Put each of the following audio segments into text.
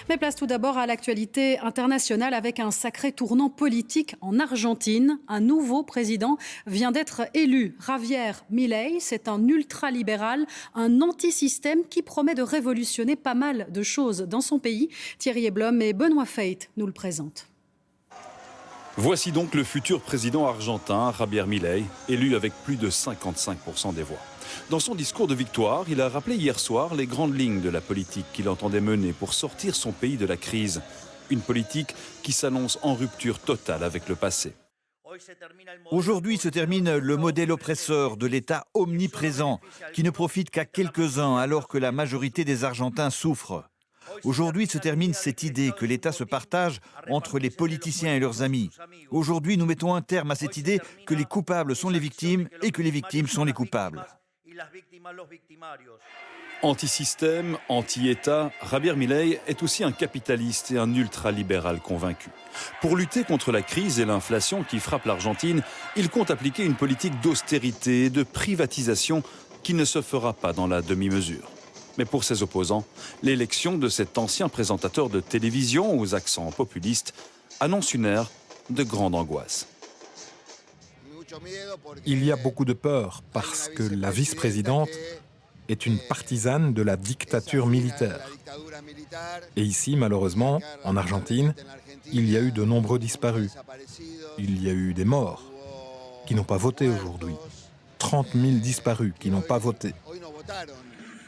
Mais place tout d'abord à l'actualité internationale avec un sacré tournant politique en Argentine. Un nouveau président vient d'être élu. Javier Milei, c'est un ultralibéral, un anti-système qui promet de révolutionner pas mal de choses dans son pays. Thierry Eblom et Benoît Feit nous le présentent. Voici donc le futur président argentin, Javier Milei, élu avec plus de 55% des voix. Dans son discours de victoire, il a rappelé hier soir les grandes lignes de la politique qu'il entendait mener pour sortir son pays de la crise. Une politique qui s'annonce en rupture totale avec le passé. Aujourd'hui se termine le modèle oppresseur de l'État omniprésent, qui ne profite qu'à quelques-uns alors que la majorité des Argentins souffrent. Aujourd'hui se termine cette idée que l'État se partage entre les politiciens et leurs amis. Aujourd'hui, nous mettons un terme à cette idée que les coupables sont les victimes et que les victimes sont les coupables. Anti-système, anti-État, Javier Milei est aussi un capitaliste et un ultralibéral convaincu. Pour lutter contre la crise et l'inflation qui frappent l'Argentine, il compte appliquer une politique d'austérité et de privatisation qui ne se fera pas dans la demi-mesure. Mais pour ses opposants, l'élection de cet ancien présentateur de télévision aux accents populistes annonce une ère de grande angoisse. Il y a beaucoup de peur parce que la vice-présidente est une partisane de la dictature militaire. Et ici, malheureusement, en Argentine, il y a eu de nombreux disparus. Il y a eu des morts qui n'ont pas voté aujourd'hui. 30 000 disparus qui n'ont pas voté.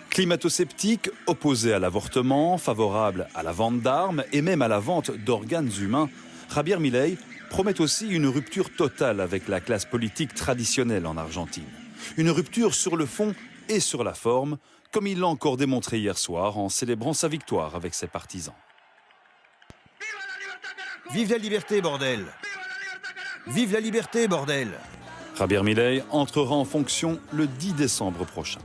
Climato-sceptique, opposé à l'avortement, favorable à la vente d'armes et même à la vente d'organes humains, Javier Milei promet aussi une rupture totale avec la classe politique traditionnelle en Argentine. Une rupture sur le fond et sur la forme, comme il l'a encore démontré hier soir en célébrant sa victoire avec ses partisans. Vive la liberté, bordel! Vive la liberté, bordel! Javier Milei entrera en fonction le 10 décembre prochain.